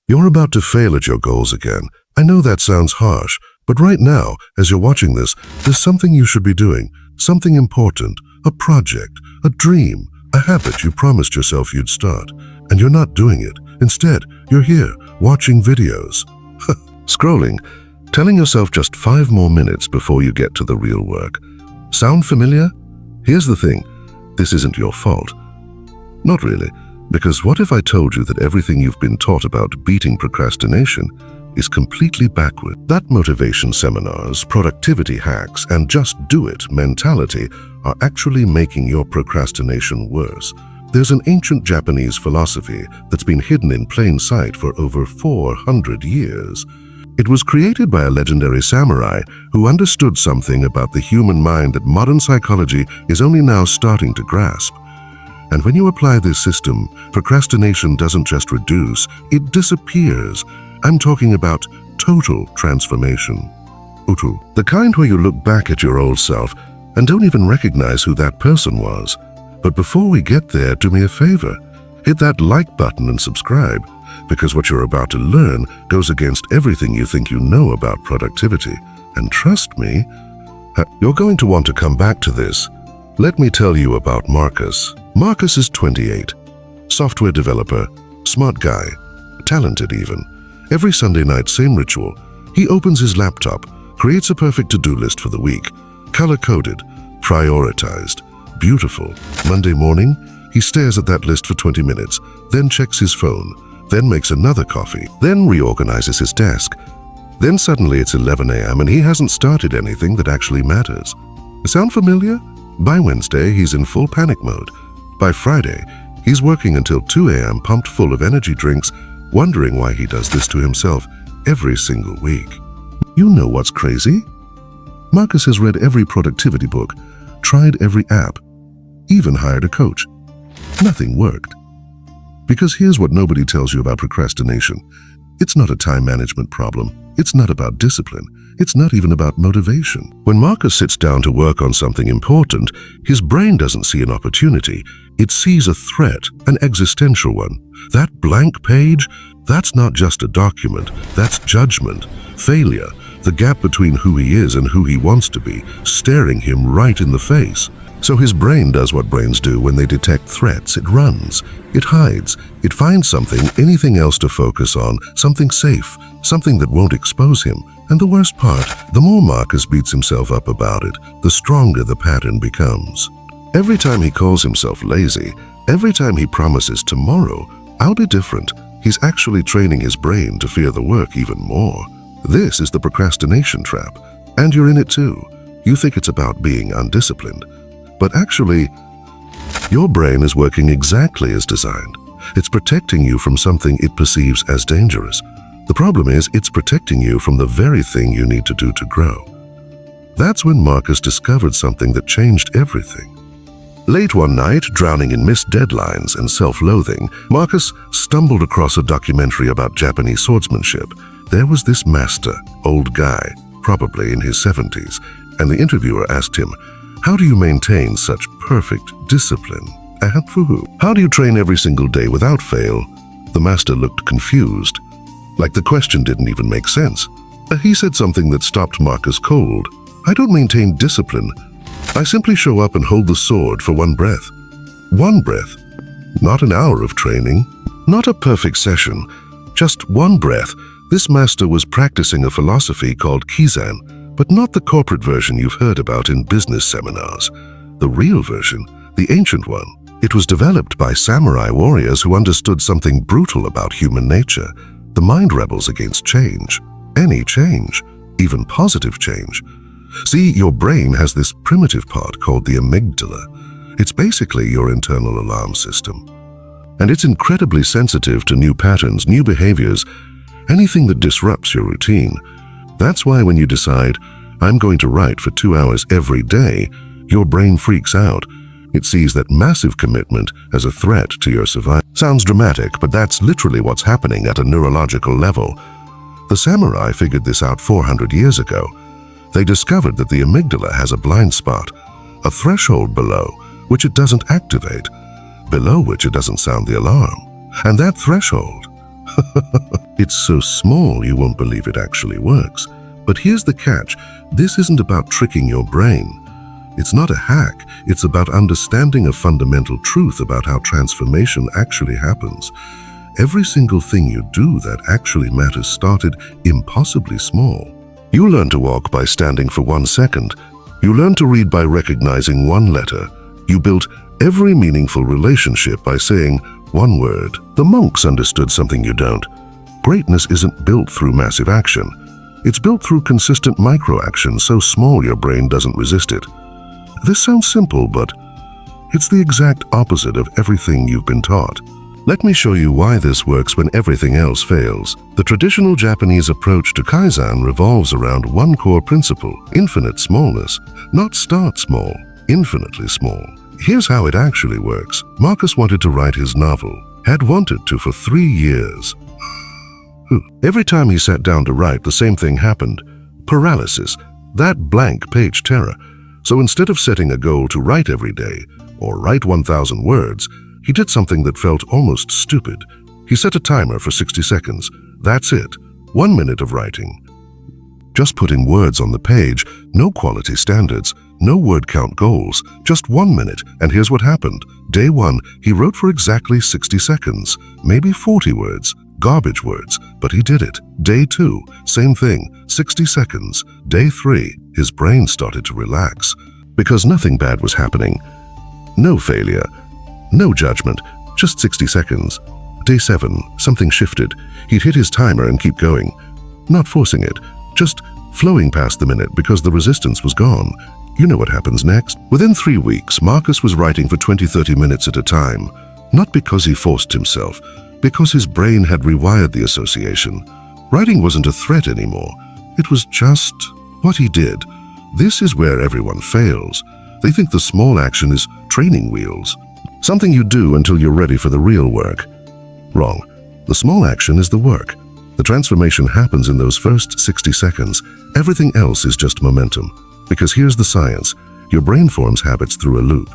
You're about to fail at your goals again. I know that sounds harsh, but right now, as you're watching this, there's something you should be doing, something important, a project, a dream, a habit you promised yourself you'd start, and you're not doing it. Instead, you're here, watching videos, scrolling, telling yourself just 5 more minutes before you get to the real work. Sound familiar? Here's the thing, this isn't your fault. Not really, because what if I told you that everything you've been taught about beating procrastination is completely backward? That motivation seminars, productivity hacks, and just do it mentality are actually making your procrastination worse. There's an ancient Japanese philosophy that's been hidden in plain sight for over 400 years. It was created by a legendary samurai who understood something about the human mind that modern psychology is only now starting to grasp. And when you apply this system, procrastination doesn't just reduce, it disappears. I'm talking about total transformation. Utu, the kind where you look back at your old self and don't even recognize who that person was. But before we get there, do me a favor. Hit that like button and subscribe, because what you're about to learn goes against everything you think you know about productivity. And trust me, you're going to want to come back to this. Let me tell you about Marcus. Marcus is 28, software developer, smart guy, talented even. Every Sunday night, same ritual. He opens his laptop, creates a perfect to-do list for the week, color-coded, prioritized, beautiful. Monday morning, he stares at that list for 20 minutes, then checks his phone, then makes another coffee, then reorganizes his desk. Then suddenly it's 11 a.m. and he hasn't started anything that actually matters. Sound familiar? By Wednesday, he's in full panic mode. By Friday, he's working until 2 a.m. pumped full of energy drinks, wondering why he does this to himself every single week. You know what's crazy? Marcus has read every productivity book, tried every app, even hired a coach. Nothing worked. Because here's what nobody tells you about procrastination. It's not a time management problem. It's not about discipline. It's not even about motivation. When Marcus sits down to work on something important, his brain doesn't see an opportunity. It sees a threat, an existential one. That blank page, that's not just a document. That's judgment, failure, the gap between who he is and who he wants to be, staring him right in the face. So his brain does what brains do when they detect threats. It runs, it hides, it finds something, anything else to focus on, something safe, something that won't expose him. And the worst part, the more Marcus beats himself up about it, the stronger the pattern becomes. Every time he calls himself lazy, every time he promises tomorrow, I'll be different, he's actually training his brain to fear the work even more. This is the procrastination trap, and you're in it too. You think it's about being undisciplined. But actually, your brain is working exactly as designed. It's protecting you from something it perceives as dangerous. The problem is, it's protecting you from the very thing you need to do to grow. That's when Marcus discovered something that changed everything. Late one night, drowning in missed deadlines and self-loathing, Marcus stumbled across a documentary about Japanese swordsmanship. There was this master, old guy, probably in his 70s, and the interviewer asked him, "How do you maintain such perfect discipline? How do you train every single day without fail?" The master looked confused, like the question didn't even make sense. He said something that stopped Marcus cold. "I don't maintain discipline. I simply show up and hold the sword for one breath." One breath. Not an hour of training. Not a perfect session. Just one breath. This master was practicing a philosophy called Kizan, but not the corporate version you've heard about in business seminars. The real version, the ancient one. It was developed by samurai warriors who understood something brutal about human nature. The mind rebels against change. Any change, even positive change. See, your brain has this primitive part called the amygdala. It's basically your internal alarm system. And it's incredibly sensitive to new patterns, new behaviors, anything that disrupts your routine. That's why when you decide, "I'm going to write for 2 hours every day," your brain freaks out. It sees that massive commitment as a threat to your survival. Sounds dramatic, but that's literally what's happening at a neurological level. The samurai figured this out 400 years ago. They discovered that the amygdala has a blind spot, a threshold below which it doesn't activate, below which it doesn't sound the alarm. And that threshold It's so small you won't believe it actually works. But here's the catch. This isn't about tricking your brain. It's not a hack. It's about understanding a fundamental truth about how transformation actually happens. Every single thing you do that actually matters started impossibly small. You learn to walk by standing for 1 second. You learn to read by recognizing one letter. You built every meaningful relationship by saying one word. The monks understood something you don't. Greatness isn't built through massive action. It's built through consistent micro-action so small your brain doesn't resist it. This sounds simple, but it's the exact opposite of everything you've been taught. Let me show you why this works when everything else fails. The traditional Japanese approach to Kaizen revolves around one core principle: infinite smallness. Not start small, infinitely small. Here's how it actually works. Marcus wanted to write his novel, had wanted to for 3 years. Every time he sat down to write, the same thing happened. Paralysis, that blank page terror. So instead of setting a goal to write every day, or write 1,000 words, he did something that felt almost stupid. He set a timer for 60 seconds. That's it. 1 minute of writing. Just putting words on the page, no quality standards, no word count goals, just 1 minute, and here's what happened. Day 1, he wrote for exactly 60 seconds, maybe 40 words, garbage words, but he did it. Day 2, same thing, 60 seconds. Day 3, his brain started to relax, because nothing bad was happening. No failure, no judgment, just 60 seconds. Day 7, something shifted. He'd hit his timer and keep going, not forcing it, just flowing past the minute because the resistance was gone. You know what happens next. Within 3 weeks, Marcus was writing for 20-30 minutes at a time, not because he forced himself, because his brain had rewired the association. Writing wasn't a threat anymore. It was just what he did. This is where everyone fails. They think the small action is training wheels, something you do until you're ready for the real work. Wrong. The small action is the work. The transformation happens in those first 60 seconds. Everything else is just momentum. Because here's the science. Your brain forms habits through a loop.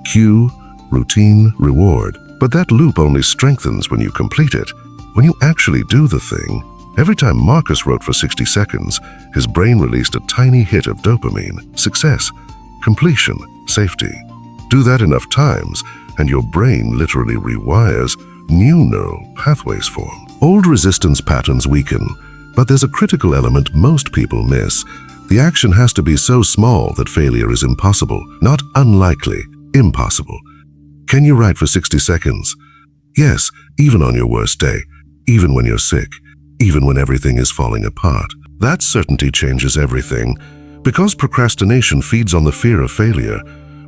Cue, routine, reward. But that loop only strengthens when you complete it. When you actually do the thing. Every time Marcus wrote for 60 seconds, his brain released a tiny hit of dopamine. Success, completion, safety. Do that enough times, and your brain literally rewires. New neural pathways form. Old resistance patterns weaken, but there's a critical element most people miss. The action has to be so small that failure is impossible, not unlikely, impossible. Can you write for 60 seconds? Yes, even on your worst day, even when you're sick, even when everything is falling apart. That certainty changes everything. Because procrastination feeds on the fear of failure,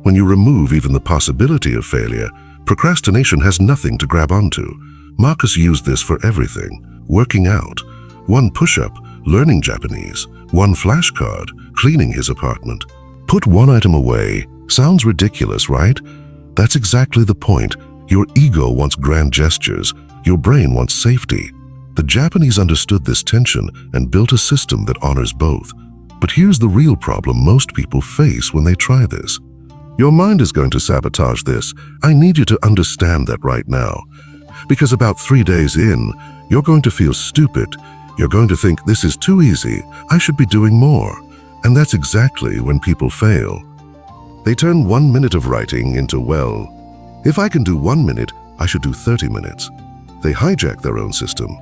when you remove even the possibility of failure, procrastination has nothing to grab onto. Marcus used this for everything. Working out, 1 push-up, learning Japanese, 1 flashcard, cleaning his apartment. Put 1 item away. Sounds ridiculous, right? That's exactly the point. Your ego wants grand gestures. Your brain wants safety. The Japanese understood this tension and built a system that honors both. But here's the real problem most people face when they try this. Your mind is going to sabotage this. I need you to understand that right now. Because about 3 days in, you're going to feel stupid. You're going to think, this is too easy. I should be doing more. And that's exactly when people fail. They turn 1 minute of writing into, well, if I can do 1 minute, I should do 30 minutes. They hijack their own system.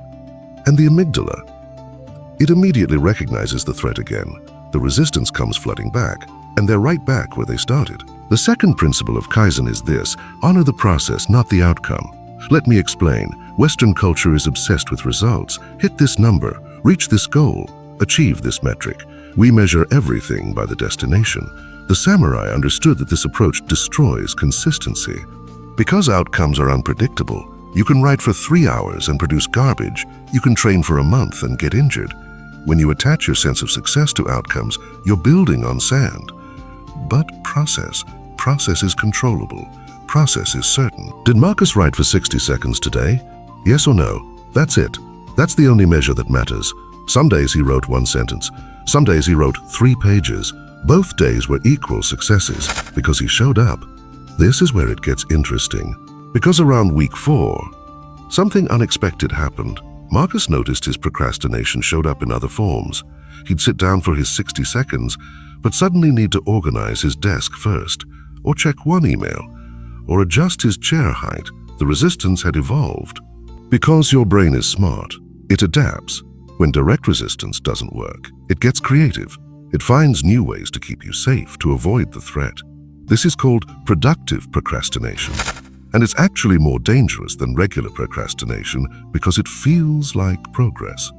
And the amygdala, it immediately recognizes the threat again. The resistance comes flooding back, and they're right back where they started. The second principle of Kaizen is this: honor the process, not the outcome. Let me explain. Western culture is obsessed with results. Hit this number, reach this goal, achieve this metric. We measure everything by the destination. The samurai understood that this approach destroys consistency. Because outcomes are unpredictable, you can write for 3 hours and produce garbage. You can train for a month and get injured. When you attach your sense of success to outcomes, you're building on sand. But process is controllable. Process is certain. Did Marcus write for 60 seconds today? Yes or no? That's it. That's the only measure that matters. Some days he wrote 1 sentence. Some days he wrote 3 pages. Both days were equal successes because he showed up. This is where it gets interesting. Because around week 4, something unexpected happened. Marcus noticed his procrastination showed up in other forms. He'd sit down for his 60 seconds, but suddenly need to organize his desk first, or check one email, or adjust his chair height. The resistance had evolved. Because your brain is smart, it adapts. When direct resistance doesn't work, it gets creative. It finds new ways to keep you safe, to avoid the threat. This is called productive procrastination. And it's actually more dangerous than regular procrastination because it feels like progress.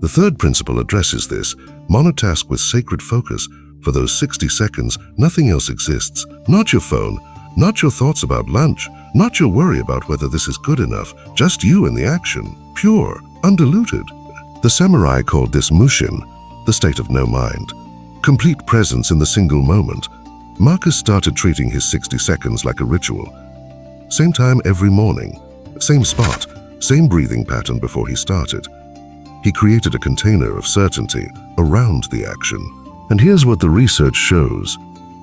The third principle addresses this. Monotask with sacred focus. For those 60 seconds, nothing else exists. Not your phone, not your thoughts about lunch, not your worry about whether this is good enough, just you and the action, pure, undiluted. The samurai called this mushin, the state of no mind. Complete presence in the single moment. Marcus started treating his 60 seconds like a ritual. Same time every morning, same spot, same breathing pattern before he started. He created a container of certainty around the action. And here's what the research shows.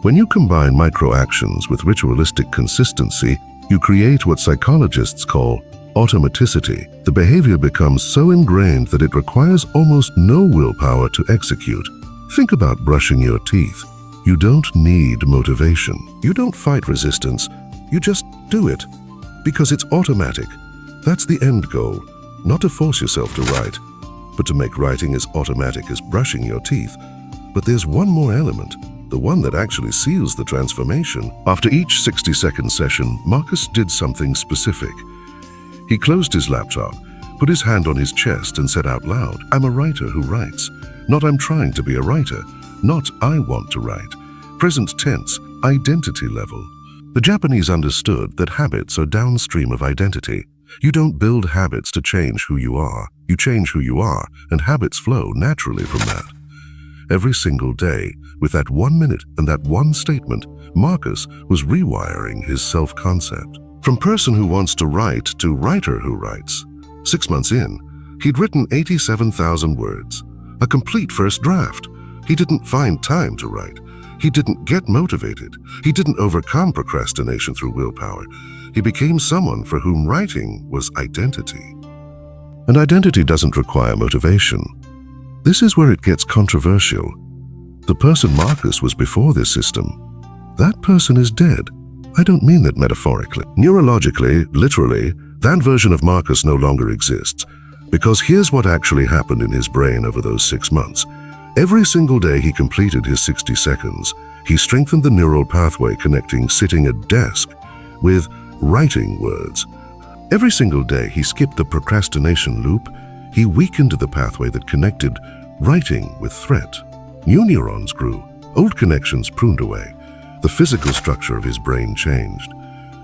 When you combine micro-actions with ritualistic consistency, you create what psychologists call automaticity. The behavior becomes so ingrained that it requires almost no willpower to execute. Think about brushing your teeth. You don't need motivation. You don't fight resistance. You just do it, because it's automatic. That's the end goal, not to force yourself to write, but to make writing as automatic as brushing your teeth. But there's one more element, the one that actually seals the transformation. After each 60-second session, Marcus did something specific. He closed his laptop, put his hand on his chest and said out loud, "I'm a writer who writes. Not I'm trying to be a writer. Not I want to write." Present tense, identity level. The Japanese understood that habits are downstream of identity. You don't build habits to change who you are. You change who you are, and habits flow naturally from that. Every single day, with that 1 minute and that one statement, Marcus was rewiring his self-concept. From person who wants to write to writer who writes. 6 months in, he'd written 87,000 words, a complete first draft. He didn't find time to write. He didn't get motivated. He didn't overcome procrastination through willpower. He became someone for whom writing was identity. And identity doesn't require motivation. This is where it gets controversial. The person Marcus was before this system, that person is dead. I don't mean that metaphorically. Neurologically, literally, that version of Marcus no longer exists. Because here's what actually happened in his brain over those 6 months. Every single day he completed his 60 seconds, he strengthened the neural pathway connecting sitting at desk with writing words. Every single day he skipped the procrastination loop, he weakened the pathway that connected writing with threat. New neurons grew, old connections pruned away. The physical structure of his brain changed.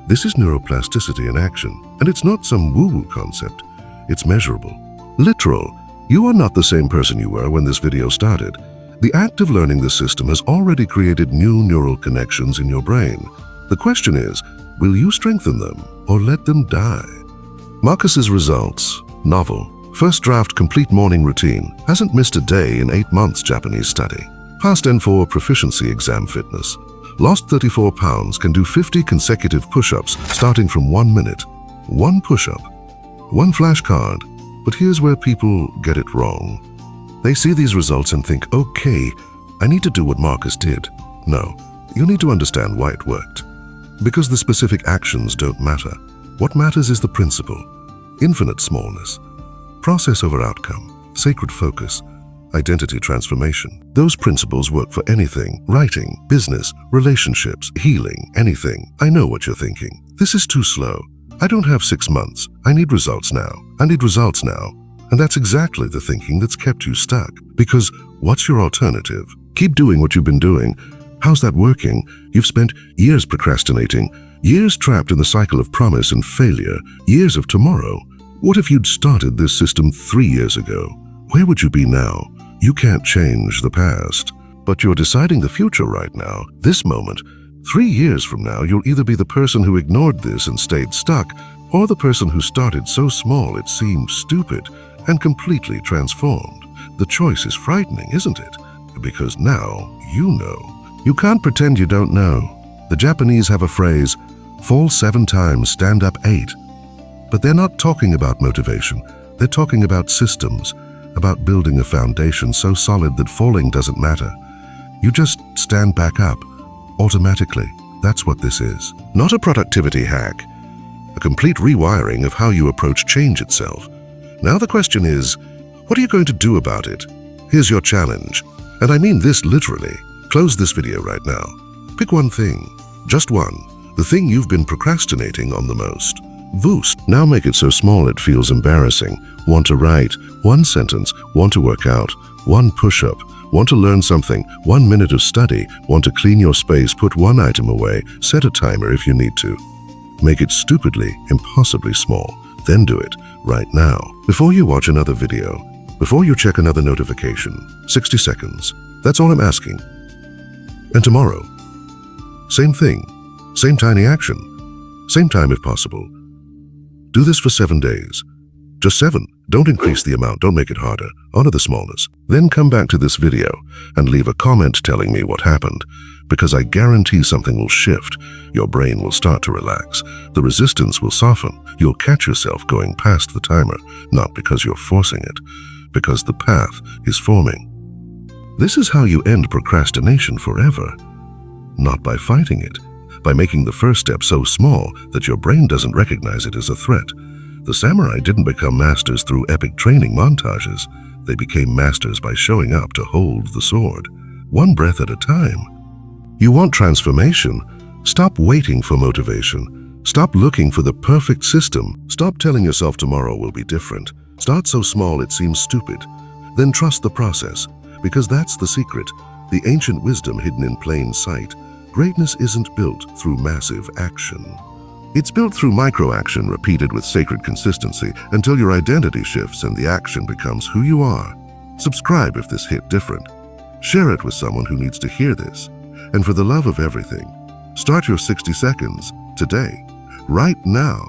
This is neuroplasticity in action, and it's not some woo-woo concept. It's measurable, literal. You are not the same person you were when this video started. The act of learning the system has already created new neural connections in your brain. The question is, will you strengthen them or let them die? Marcus's results, novel. First draft complete morning routine, hasn't missed a day in 8 months Japanese study. Passed N4 proficiency exam fitness. Lost 34 pounds, can do 50 consecutive push-ups starting from 1 minute. One push-up, one flashcard. But here's where people get it wrong. They see these results and think, okay, I need to do what Marcus did. No, you need to understand why it worked. Because the specific actions don't matter. What matters is the principle. Infinite smallness. Process over outcome. Sacred focus. Identity transformation. Those principles work for anything. Writing, business, relationships, healing, anything. I know what you're thinking. This is too slow. I don't have 6 months. I need results now. I need results now. And that's exactly the thinking that's kept you stuck. Because what's your alternative? Keep doing what you've been doing. How's that working? You've spent years procrastinating, years trapped in the cycle of promise and failure, years of tomorrow. What if you'd started this system 3 years ago? Where would you be now? You can't change the past, but you're deciding the future right now, this moment. 3 years from now, you'll either be the person who ignored this and stayed stuck, or the person who started so small it seemed stupid and completely transformed. The choice is frightening, isn't it? Because now you know. You can't pretend you don't know. The Japanese have a phrase, fall 7 times, stand up 8. But they're not talking about motivation. They're talking about systems, about building a foundation so solid that falling doesn't matter. You just stand back up, automatically. That's what this is. Not a productivity hack, a complete rewiring of how you approach change itself. Now the question is, what are you going to do about it? Here's your challenge. And I mean this literally. Close this video right now. Pick one thing, just one, the thing you've been procrastinating on the most. Boost. Now make it so small it feels embarrassing. Want to write, one sentence, want to work out, one push-up, want to learn something, 1 minute of study, want to clean your space, put one item away, set a timer if you need to. Make it stupidly, impossibly small, then do it right now. Before you watch another video, before you check another notification, 60 seconds. That's all I'm asking. And tomorrow, same thing, same tiny action, same time if possible. Do this for 7 days. Just 7. Don't increase the amount, don't make it harder. Honor the smallness. Then come back to this video and leave a comment telling me what happened, because I guarantee something will shift. Your brain will start to relax. The resistance will soften. You'll catch yourself going past the timer, not because you're forcing it, because the path is forming. This is how you end procrastination forever. Not by fighting it, by making the first step so small that your brain doesn't recognize it as a threat. The samurai didn't become masters through epic training montages. They became masters by showing up to hold the sword, one breath at a time. You want transformation? Stop waiting for motivation. Stop looking for the perfect system. Stop telling yourself tomorrow will be different. Start so small it seems stupid. Then trust the process, because that's the secret, the ancient wisdom hidden in plain sight. Greatness isn't built through massive action. It's built through micro-action repeated with sacred consistency until your identity shifts and the action becomes who you are. Subscribe if this hit different. Share it with someone who needs to hear this. And for the love of everything, start your 60 seconds today, right now.